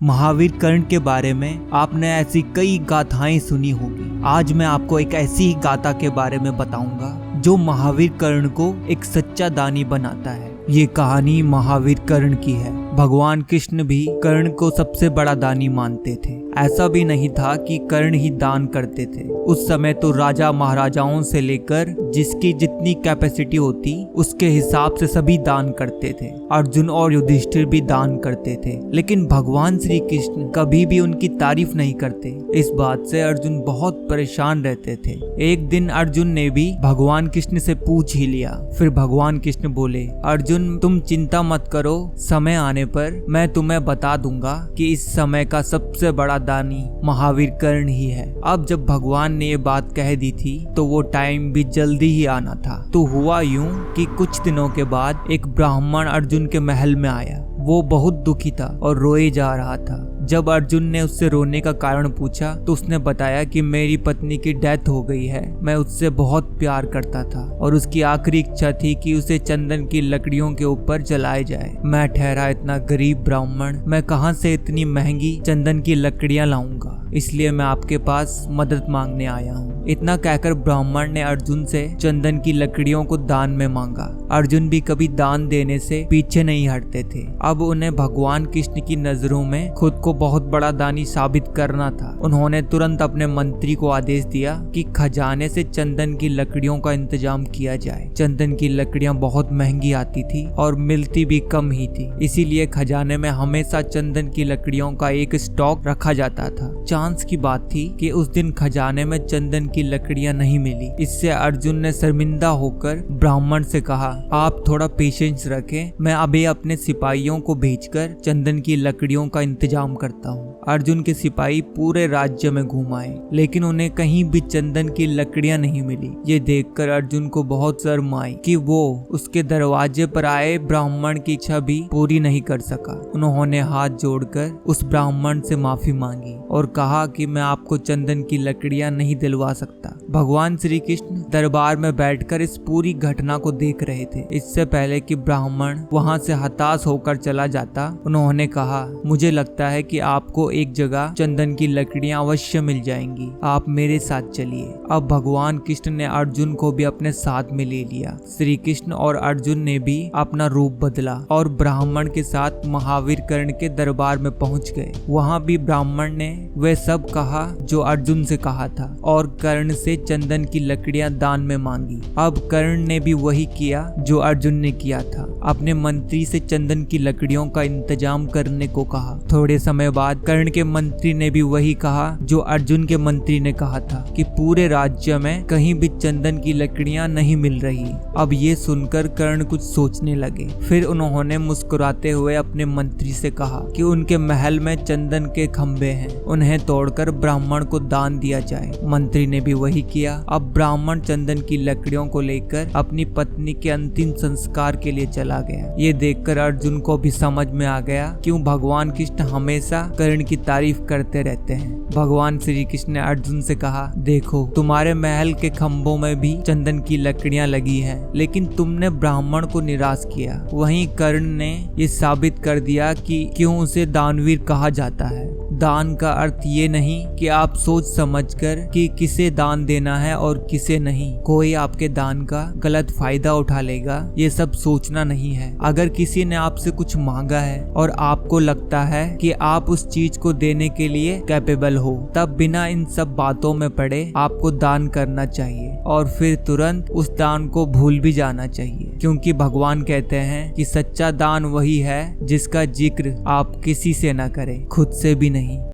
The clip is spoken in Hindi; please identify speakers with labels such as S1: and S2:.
S1: महावीर कर्ण के बारे में आपने ऐसी कई गाथाएं सुनी होगी। आज मैं आपको एक ऐसी ही गाथा के बारे में बताऊंगा जो महावीर कर्ण को एक सच्चा दानी बनाता है। ये कहानी महावीर कर्ण की है। भगवान कृष्ण भी कर्ण को सबसे बड़ा दानी मानते थे। ऐसा भी नहीं था कि कर्ण ही दान करते थे। उस समय तो राजा महाराजाओं से लेकर जिसकी जितनी कैपेसिटी होती उसके हिसाब से सभी दान करते थे। अर्जुन और युधिष्ठिर भी दान करते थे, लेकिन भगवान श्री कृष्ण कभी भी उनकी तारीफ नहीं करते। इस बात से अर्जुन बहुत परेशान रहते थे। एक दिन अर्जुन ने भी भगवान कृष्ण से पूछ ही लिया। फिर भगवान कृष्ण बोले, अर्जुन तुम चिंता मत करो, समय आने पर मैं तुम्हें बता दूंगा कि इस समय का सबसे बड़ा दानी महावीर कर्ण ही है। अब जब भगवान ने ये बात कह दी थी तो वो टाइम भी जल्दी ही आना था। तो हुआ यूं कि कुछ दिनों के बाद एक ब्राह्मण अर्जुन के महल में आया। वो बहुत दुखी था और रोए जा रहा था। जब अर्जुन ने उससे रोने का कारण पूछा तो उसने बताया कि मेरी पत्नी की डेथ हो गई है। मैं उससे बहुत प्यार करता था और उसकी आखिरी इच्छा थी कि उसे चंदन की लकड़ियों के ऊपर जलाया जाए। मैं ठहरा इतना गरीब ब्राह्मण, मैं कहां से इतनी महंगी चंदन की लकड़ियां लाऊंगा, इसलिए मैं आपके पास मदद मांगने आया हूँ। इतना कहकर ब्राह्मण ने अर्जुन से चंदन की लकड़ियों को दान में मांगा। अर्जुन भी कभी दान देने से पीछे नहीं हटते थे। अब उन्हें भगवान कृष्ण की नजरों में खुद को बहुत बड़ा दानी साबित करना था। उन्होंने तुरंत अपने मंत्री को आदेश दिया कि खजाने से चंदन की लकड़ियों का इंतजाम किया जाए। चंदन की लकड़ियां बहुत महंगी आती थी और मिलती भी कम ही थी, इसीलिए खजाने में हमेशा चंदन की लकड़ियों का एक स्टॉक रखा जाता था। चांस की बात थी कि उस दिन खजाने में चंदन की लकड़ियां नहीं मिली। इससे अर्जुन ने शर्मिंदा होकर ब्राह्मण से कहा, आप थोड़ा पेशेंस रखें, मैं अभी अपने सिपाहियों को भेजकर चंदन की लकड़ियों का इंतजाम करता हूँ। अर्जुन के सिपाही पूरे राज्य में घूम आए, लेकिन उन्हें कहीं भी चंदन की लकड़ियां नहीं मिली। ये देखकर अर्जुन को बहुत शर्म आई कि वो उसके दरवाजे पर आए ब्राह्मण की इच्छा भी पूरी नहीं कर सका। उन्होंने हाथ जोड़कर उस ब्राह्मण से माफी मांगी और कहा कि मैं आपको चंदन की लकड़ियां नहीं दिलवा सकता। भगवान श्री कृष्ण दरबार में बैठकर इस पूरी घटना को देख रहे थे। इससे पहले कि ब्राह्मण वहां से हताश होकर चला जाता, उन्होंने कहा, मुझे लगता है कि आपको एक जगह चंदन की लकड़ियां अवश्य मिल जाएंगी, आप मेरे साथ चलिए। अब भगवान कृष्ण ने अर्जुन को भी अपने साथ में ले लिया। श्री कृष्ण और अर्जुन ने भी अपना रूप बदला और ब्राह्मण के साथ महावीर कर्ण के दरबार में पहुंच गए। वहां भी ब्राह्मण ने वह सब कहा जो अर्जुन से कहा था और कर्ण से चंदन की लकड़ियां दान में मांगी। अब कर्ण ने भी वही किया जो अर्जुन ने किया था, अपने मंत्री से चंदन की लकड़ियों का इंतजाम करने को कहा। थोड़े समय बाद कर्ण के मंत्री ने भी वही कहा जो अर्जुन के मंत्री ने कहा था कि पूरे राज्य में कहीं भी चंदन की लकड़ियां नहीं मिल रही। अब ये सुनकर कर्ण कुछ सोचने लगे। फिर उन्होंने मुस्कुराते हुए अपने मंत्री से कहा कि उनके महल में चंदन के खंभे हैं, उन्हें तोड़कर ब्राह्मण को दान दिया जाए। मंत्री ने भी वही किया। अब ब्राह्मण चंदन की लकड़ियों को लेकर अपनी पत्नी के अंतिम संस्कार के लिए चला गया। ये देखकर अर्जुन को भी समझ में आ गया क्यों भगवान कृष्ण हमेशा कर्ण की तारीफ करते रहते हैं। भगवान श्री कृष्ण ने अर्जुन से कहा, देखो तुम्हारे महल के खंभों में भी चंदन की लकड़ियां लगी हैं, लेकिन तुमने ब्राह्मण को निराश किया। वहीं कर्ण ने ये साबित कर दिया कि क्यों उसे दानवीर कहा जाता है। दान का अर्थ ये नहीं कि आप सोच समझकर कि किसे दान देना है और किसे नहीं। कोई आपके दान का गलत फायदा उठा लेगा, ये सब सोचना नहीं है। अगर किसी ने आपसे कुछ मांगा है और आपको लगता है कि आप उस चीज को देने के लिए कैपेबल हो, तब बिना इन सब बातों में पड़े आपको दान करना चाहिए और फिर तुरंत उस दान को भूल भी जाना चाहिए, क्योंकि भगवान कहते हैं कि सच्चा दान वही है जिसका जिक्र आप किसी से न करें, खुद से भी नहीं।